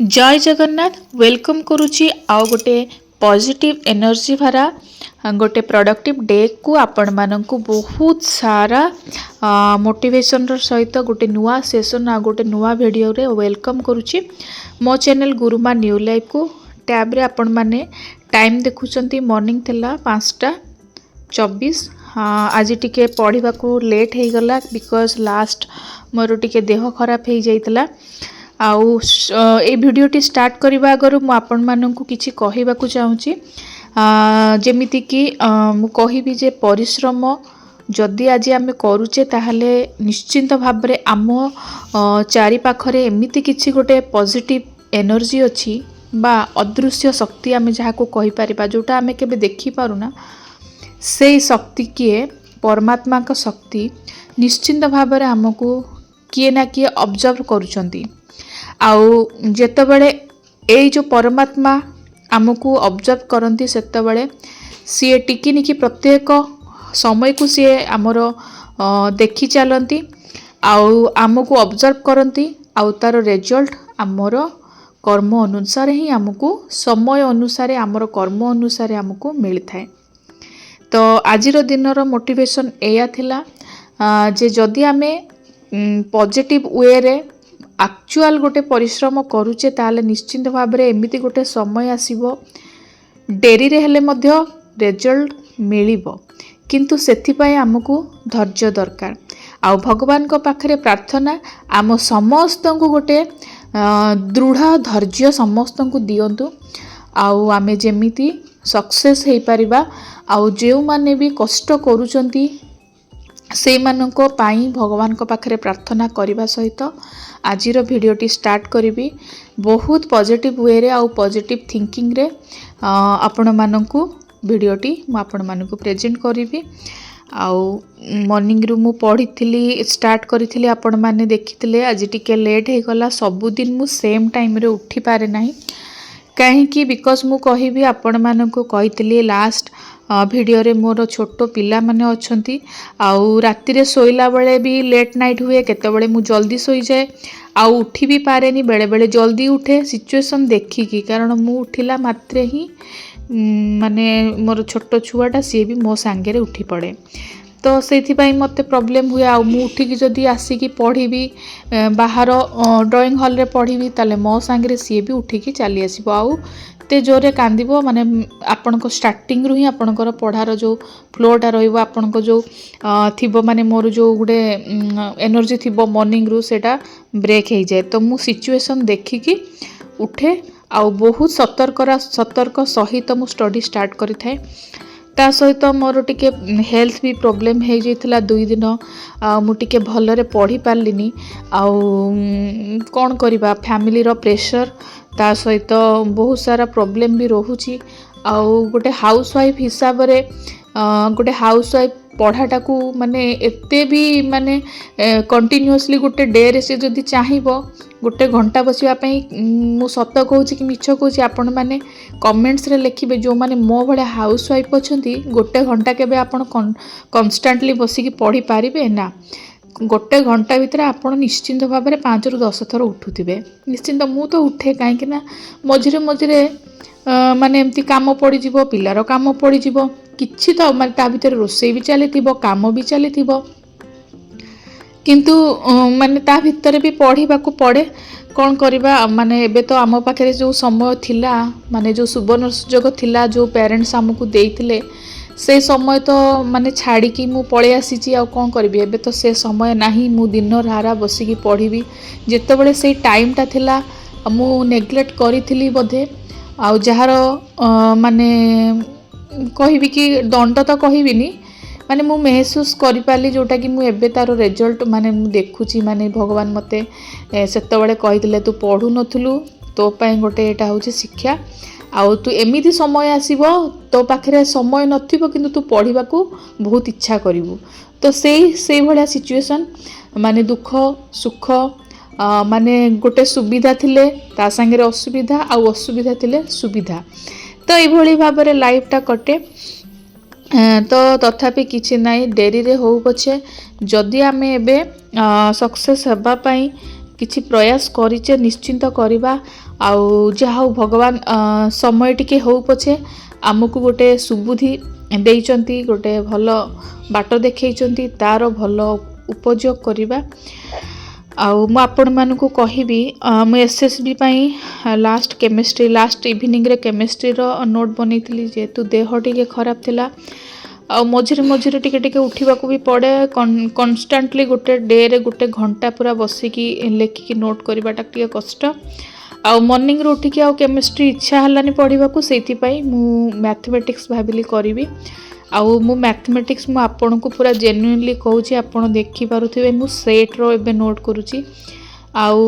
जय जगन्नाथ वेलकम करुच्ची आउ गोटे पॉजिटिव एनर्जी भरा गोटे प्रोडक्टिव डे को आपण मानक बहुत सारा मोटिवेशन सहित गोटे नुआ सेशन आ गोटे नुआ वीडियो रे वेलकम करुच्ची मो चैनल गुरुमा न्यू लाइफ को टैब रे आपण माने टाइम देखुचंती मॉर्निंग थिला 5:24 आज टिके पढ़ा को लेट हो गला बिकॉज लास्ट मोर टिके देह खराब हो जाइतला आउ ए भिडियोटी स्टार्ट करने आगर मुझे किसी कहवाक चाहूँगी जमीती कि मु कहबी जे परिश्रम जदि आज आम करुचे ताहले निश्चिंत भाव में आम चारि पाखरे एमिति किसी गोटे पॉजिटिव एनर्जी अच्छी बा अदृश्य शक्ति आम जहाँ को कहि परिबा जोटा आम केबे देखि पारुना से शक्ति किए परमात्मा का शक्ति निश्चिंत भाव में आमको किए ना किए ऑब्जर्व करुचंती आउ जेतबेले ए जो परमात्मा आमको ऑब्जर्व करती सेतबेले सी टिकिनिकी प्रत्येक समय को सी आमर देखि चलती आउ आमको ऑब्जर्व करती आउ तार रिजल्ट आमर कर्म अनुसार ही आमको समय अनुसार आमर कर्म अनुसार आमको मिलता है। तो आजिर दिनर मोटिवेशन एया थिला जे जदि आमे पॉजिटिव वे रे एक्चुअल गोटे परिश्रम करुचे ताले निश्चिंत भाव में एमिति गोटे समय आसीबो डेरी रे हेले मध्य रिजल्ट मिलिबो किंतु सेथिपाई आमको धैर्य दरकार आ भगवान को पाखरे प्रार्थना आम समस्त को गोटे दृढ़ धैर्य समस्त को दियंतु आउ आमे जेमिति सक्सेस हो पारिबा आउ जेउ माने भी कष्ट करूचंती से मानक पाई भगवान को पाखरे प्रार्थना करने सहित आजिर भिडियोटी स्टार्ट करी बहुत पॉजिटिव वे रे आउ पॉजिटिव थिंकिंग रे आपण मानकु भिडियोटी मु आपण मानकु प्रेजेंट करी आउ मॉर्निंग रु मु पढ़ी स्टार्ट करी आपण माने देखिथिले आज टिके लेट हो गला सबुदिन मु सेम टाइम रे उठी पारे नाही कहीं बिकॉज मु कहिबी आपण मानकु कहितली लास्ट भिडियो रे मोर छोट पिला माने अछंती आउ राति रे सोइला बेले भी लेट नाइट हुए केते बेले मु जल्दी सोई जाए आउ उठी भी पारेनी बेले बेले जल्दी उठे सिचुएशन देखिकी कारण मु उठिला मात्रे ही माने मोर छोट छुआटा सी भी मो सांगे रे उठी पड़े तो से मत प्रॉब्लम हुए आ मु उठिकी जदि आसिकी पढ़ी बाहर ड्राइंग हॉल रे पढ़ी ताले मो सांगे सी भी उठिकी चली आसीबो आउ ते जोरे कांदिबो माने आपण को स्टार्टिंग रु ही आपणकर पढ़ार जो फ्लोटा रहिबो आपण को जो थिबो माने मोर जो गुडे एनर्जी थिबो मॉर्निंग रु सेटा ब्रेक हो जाए तो मु सिचुएशन देखिकी उठे आउ बहुत सतर्क सहित मु स्टडी स्टार्ट करि थाए ता सहित मोर टिके हेल्थ भी प्रॉब्लम हो जाइथिला 2 दिन मु टिके भलरे पढ़ी पारलिनी आउ कौन करिबा फैमिली रो प्रेशर ता सहित बहुत सारा प्रॉब्लम भी रोहुची आउ गोटे हाउस वाइफ हिसाब रे गोटे हाउस वाइफ पढ़ाटा को माने एते भी माने कंटिन्यूअसली गोटे डे रे से जदि चाहिबो गोटे घंटा बसिया पई मु सत कहूँ कि मिछ कहूँ आपण माने कमेंट्स रे लिखिबे जो माने मो भले हाउस वाइफ अछंती गोटे घंटा केबे आपण कन्स्टेंटली बसिकी पढ़ी पारिबे ना गोटे घंटा भितर आपण निश्चिंत भाव में 5 ରୁ 10 थर उठुथिबे निश्चिंत मु तो उठे कहीं मझिरे मझिरे माने एमती काम पड़ी जीवो पिलार काम पड़ी जीवो किछि तो माने ता भितर रोसई भी चलीथिबो काम भी चलीथिबो किंतु माने ता भितर भी पढ़ीबा को पड़े कौन करिबा माने एबे तो आम पाखे जो समय थिला माने जो सुवर्ण सुजोग थिला जो पेरेंट्स हमकु देइथिले से समय तो माने छाड़ी की मु पळे आसीची आ कोन करबी एबे तो से समय नाही मु दिन रारा बसिकी पढ़ीबी जेतेबेले से टाइम ता थिला मु नेग्लेक्ट करिथिली बोधे आ जहार माने कहिबी कि दंड तो कहबिनी माने मु महसूस करि पाली जोटा कि मु एबे तारो रिजल्ट माने मु देखुची माने भगवान मते सेतेबेले कहिथिले तू पढु नथुलु तो पई गोटे एटा होची शिक्षा आउ तू एमिति समय आसीबो तो पाखरे समय नथिबो किंतु तू पढ़ीबा को बहुत इच्छा करिवु तो से भलिया सिचुएशन माने दुख सुख माने गोटे सुविधा थिले ता संगे असुविधा आउ असुविधा थिले सुविधा तो ए भली भाव रे लाइफ टा कटे तो तथापि किछि नाई डेरी रे हो पछे जदि आमे एबे सक्सेस हेबा पई किछि प्रयास करिचे निश्चिंत करवा आउ जहा भगवान समय टिके हो पछे आमको गोटे सुबुद्धि देइचंती गोटे भल बाट देखैचंती तार भल उपयोग करवा आउ मु आपण मानकु कहिबी मु एसएसबी पई लास्ट केमिस्ट्री लास्ट इवनिंग रे केमिस्ट्री रो नोट बनैथिली जेतु देह टिके खराब थिला आ मझिरे मझिरे टिके टिके उठिबाकू भी पड़े कन्स्टांटली गोटे डे रे गोटे घंटा पूरा बसिकी लेखिकी नोट करवाटा टिके कष्ट आ मॉर्निंग रे उठिकी आ केमिस्ट्री इच्छा हलानी पढ़िबाकू सेति पई मु मैथमेटिक्स भाबिली करिवि आउ मु मैथमेटिक्स मु आपन को पूरा जेन्युइनली कहूची आपन देखि पारुथिबे मु सेट रो एबे नोट करूची आउ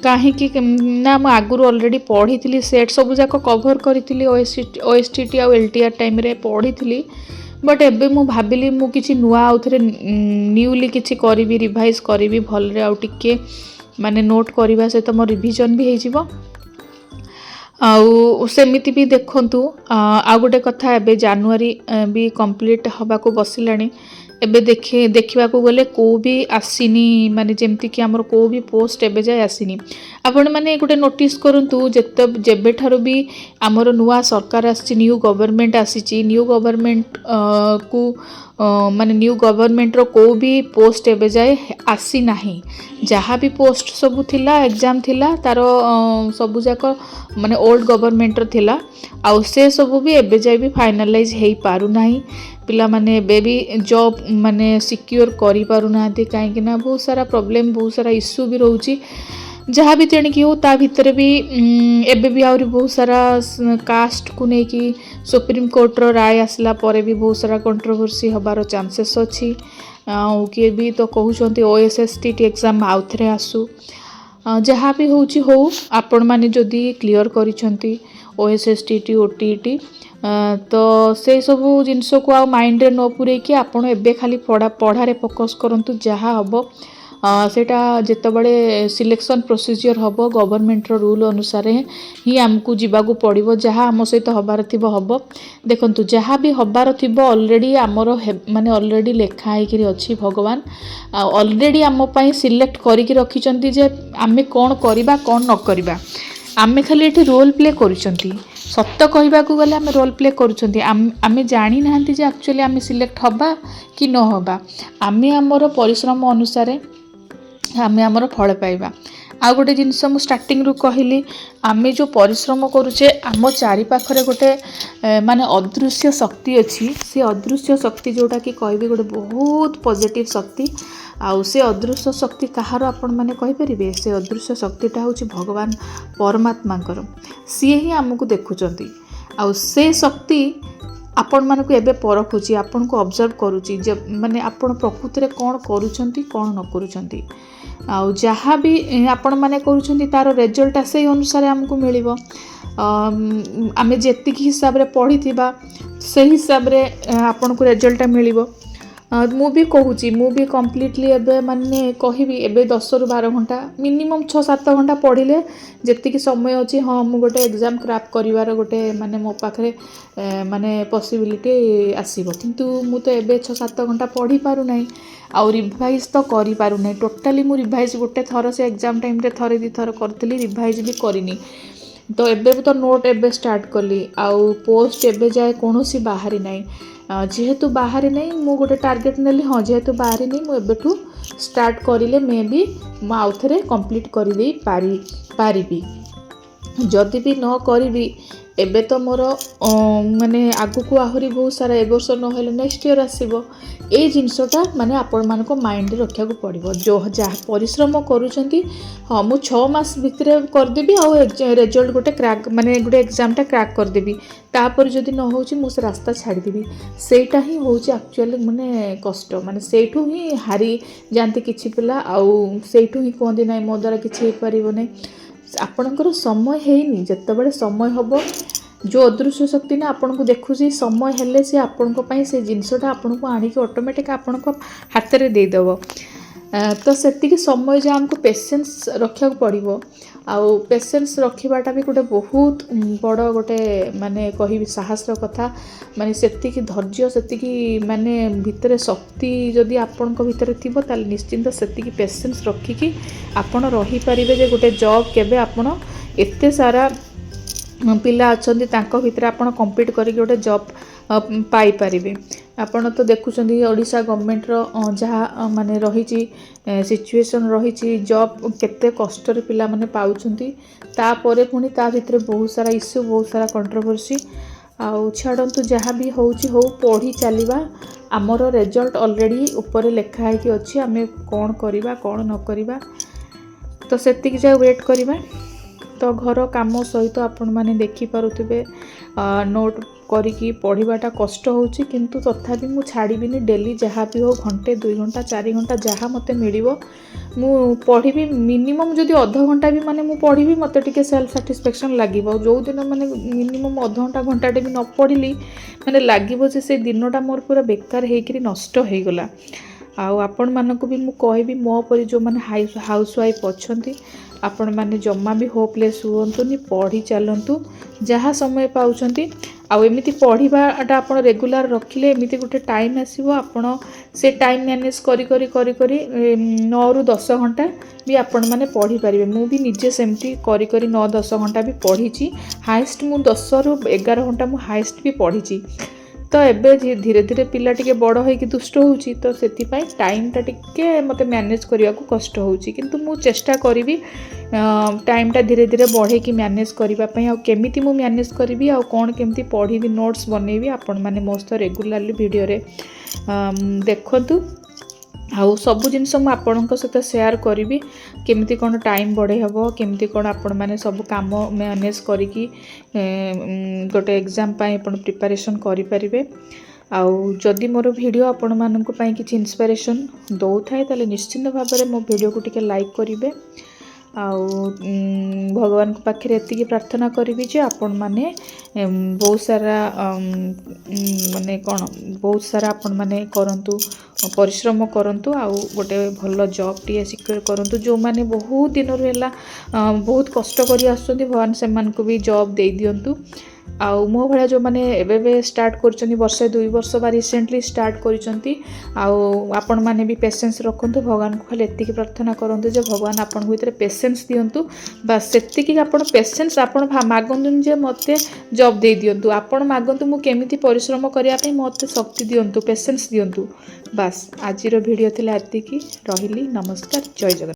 काहे कि ना मु आगुरु ऑलरेडी पढ़ी थिली सेट सब जाक कवर करिथिली ओएसटीटी आ एलटीआर टाइम रे पढ़ी थिली बट एबे मु भाबिली मु किछि नुआ आउथरे न्यूली किछि करिवि रिवाइज करिवि भल रे आउ टिके माने नोट करबा से त मो रिवीजन भी हे जिवो आउ सेमिति भी देखंतु आ गोटे कथा एबे जनवरी भी कंप्लीट हबा को बसिलानी एबे देखा गले को भी आसीनी माने जेमती कि हमर को भी पोस्ट एबे जाय आसीनी आपण माने गोटे नोटिस करंतु जेबे ठारो भी हमर नुआ सरकार आसी न्यू गवर्नमेंट आसी न्यू गवर्नमेंट को माने न्यू गवर्नमेंट रो को भी पोस्ट एबे जाय आसी नाही जहाँ भी पोस्ट सबू थिला एग्जाम थिला तार सबू जाक माने ओल्ड गवर्नमेंट रो थिला आउ से सबू भी एबे जाय भी फाइनलाइज हेई पारु नाही पिला माने बेबी जॉब माने सिक्योर करि पारु नांती काहे कि ना बहुत सारा प्रॉब्लम बहुत सारा इश्यू भी रहउची जहाँ भी तेणिकी हो ता भितर भी एबे भी आउरी बहुत सारा कास्ट को नहीं कि सुप्रीम कोर्ट रो राय आसला परे भी बहुत सारा कंट्रोवर्सी हबार चांसेस अच्छी किए भी तो कहउछंती ओएसएसटीटी एग्जाम आउथरे आसु जहाँ भी होउची हो आपण माने जदी क्लियर करिसंती ओएसएसटीटी ओटीटी तो से सब जिनस को आ माइंड रे न पुरे कि आपण एबे खाली पढ़ारे फोकस करंतु जहाँ हबो सेटा जेतबळे सिलेक्शन प्रोसीजर हबो गवर्नमेंट रो रूल अनुसार ही हमकु जीवाकू पड़िबो जहाँ आम सहित हबार थिबो हबो देखंतु जहाँ भी हबार थिबो ऑलरेडी आमर माने ऑलरेडी लेखा हेकि अछि भगवान ऑलरेडी आम पई सिलेक्ट करिकि रखिचंती जे आमे कोन करिबा कोन न करिबा आमे खाली एठी रोल प्ले करिसंती सत्य कहबा को गले आमे रोल प्ले करूछंती आमे जानी नाहंती जे एक्चुअली आमे सिलेक्ट हबा कि न हबा आमे हमर परिश्रम अनुसार आमे हमर फल पाइबा आ गोटे जिनस मु स्टार्टिंग रु कहली आमे जो परिश्रम करूचे आम चारि पाखरे गोटे माने अदृश्य शक्ति अछि से अदृश्य शक्ति जोटा कि कहबी गोटे बहुत पॉजिटिव शक्ति आउ से अदृश्य शक्ति कहार आपण माने कहि परिबे से अदृश्य शक्तिटा होछि भगवान परमात्माकर सी ही आमको देखुचंती आउ से शक्ति आपण मानक एबे परखुची आपण को ऑब्जर्व करूची जे माने आपण प्रकृति रे कोन करूचंती कोन न करूचंती आउ जहाँ भी आपण माने करूचंती तार रिजल्ट से अनुसार हमको मिलिबो आमे जेतिक हिसाब रे पढ़ी थिबा से हिसाब रे आपण को रिजल्ट मिलिबो मु भी कहूची मु भी कम्प्लीटली एबे माने कहिबी एबे 10 रु 12 घंटा मिनिमम 6-7 घंटा पढ़िले जेतिक समय अछि हाँ मु गोटे एग्जाम क्रैक करिवार गोटे माने मो पाखरे माने पॉसिबिलिटी आसीबो किंतु मु तो एबे 6-7 घंटा पढ़ी पारु नाही आ रिवाइज तो करि पारु नाही टोटली मु रिवाइज गोटे थर से एग्जाम टाइम रे थरे दी थर करतली रिवाइज भी करिनी तो एबे तो नोट एबे स्टार्ट कली आउ पोस्ट एबे जाय कोनोसी बाहरी नाही जेहेतु बाहरी नहीं मु गोटे टार्गेट नेली हाँ जेहेतु बाहरी नहीं मुझे स्टार्ट करिले मे भी मु आउथरे कंप्लीट कर दे पारिबी जदि भी न करी एबे तो मोर माने आगु को आहुरी बहुत सारा ए वर्ष न हेले नेक्स्ट ईयर आसीबो ए जिनसटा माने आपण मानको माइंड रे रखिया को पड़िबो जो जा परिश्रम करूचंती हाँ मु 6 मास भितरे कर देबी आ रिजल्ट गोटे क्रैक माने गोटे एग्जामटा क्रैक कर देबी तापर जदि न होची मु से रास्ता छाड़ी देबी सेटा ही होची एक्चुअली माने कष्ट माने सेठू ही हारी जानती किछि पिला आ सेठू ही कोंदी नै मो द्वारा किछि हे परिबो नै आपणकर समय हेनी जतबेले समय हबो जो अदृश्य शक्ति ना आपन को देखुची समय हेले से आपन को पई से जिंसटा आपन को आनी के ऑटोमेटिक आपन को हाथ रे दे देबो तो सेतिकी समय जे आमको पेशेंस रखा पड़ो आउ पेशेंस रखाटा भी गोटे बहुत बड़ गोटे माने कहि साहस कथा माने सेतिकी धैर्य सेतिकी माने भितर शक्ति जदि आपण भितर थिबो ताल निश्चिंत सेतिकी पेशेंस रखिकी आपण रही पारिबे जे गोटे जॉब केबे आपण एते सारा पिला अच्छे भितर आपण कम्पीट करके गोटे जॉब पाई पारिबे। आपण तो देखुं ओडिशा गवर्नमेंट जहाँ माने रही सिचुएशन रही जॉब केते कष्टर पिला माने पाउछंती तापरे पुणी ता भितर बहुत सारा इश्यू बहुत सारा कंट्रोवर्सी आउ छाड़ंतु जहाँ भी होउची हो पढ़ी चलवा आमर रिजल्ट ऑलरेडी ऊपर लिखाई कि अच्छी आम कौन करवा कौन न करवा तो सेतिक जाए वेट करवा। तो घर काम सहित आपण माने देखि पारुथिबे नोट करिकी पढ़ाटा कष्ट होउची किंतु तथापि मु छाड़ीबिनी डेली जहाँ भी हो घंटे 2 घंटा 4 घंटा जहाँ मते मिलिबो मु पढ़ी मिनिमम जदि अध घंटा भी माने मु पढ़ी मते टिके सेल्फ सैटिस्फैक्शन लागिबो जो दिन माने मिनिमम अध घंटा घंटाटे भी न पढ़िली माने लागिबो जे से दिनटा मोर पूरा बेकार हेकरी नष्ट हो गला। आउ आपण मानक भी मु कहबी मो परि जो माने हाउस वाइफ अच्छंती आपण माने जम्मा भी होपलेस हुअंतुनी पढ़ी चलंतु जहाँ समय पाउछंती आउ एमिति पढ़ाटा आपण रेगुलर रखिले एमिति गोटे टाइम आसीबो आपण से टाइम मैनेज करी करी करी करी 9 रु 10 घंटा भी आपण माने पढ़ी पारिबे। मु भी निजे सेमती करी करी 9-10 घंटा भी पढ़ी हाईएस्ट मु 10 रु 11 घंटा मु हाईएस्ट भी पढ़ी। तो एबे धीरे धीरे पिला टिके बड़ होइकी दुष्ट होउची तो सेतिपाई टाइमटा टिके मते मैनेज करिया को कष्ट होउची किंतु मु चेष्टा करिवि टाइमटा धीरे धीरे बढ़े कि मैनेज करिबा पई आ केमिति मु मैनेज करिवि आ कोन केमिति पढ़िबि नोट्स बनेबि आपण माने मोस्त रेगुलरली वीडियो रे देखंतु आउ सबु जिनस मु आपणक सहित शेयर करी केमिति कौन टाइम बढ़े हम केमिति कौन आपण मैंने सब काम मैनेज करिकी गोटे एग्जाम आपण प्रिपरेशन करें। आउ जदि मोर वीडियो आपण मानक किसी इन्स्पिरेशन दौ थाए ताले निश्चिंत भाव में मो वीडियो को टिके लाइक करेंगे। आउ भगवान को पाखे एति प्रार्थना करी जे आपण माने बहुत सारा माने कौन बहुत सारा आपण माने करंतु परिश्रम करंतु आउ गोटे भल जॉब टी सिक्योर करंतु जो माने बहुत दिन रहा बहुत कष्ट करी आसुचंती भगवान से मान को भी जॉब दे दियंतु। आउ मो भाया जो मैंने एवं स्टार्ट कर वर्षे 2 वर्ष बा रिसेंटली स्टार्ट कर मैंने भी पेशेंस रखुँ भगवान को खाली एति प्रार्थना करूँ जो भगवान आपण भीतर पेशेंस दिंतु बस से आप पेशेंस आप मागतुन जे मत जॉब दे दिंतु आपण मागतु मु केमिति परिश्रम करने मत शक्ति दिंतु पेशेंस दिंतु बस आज वीडियो थी एति रही नमस्कार जय जगन्नाथ।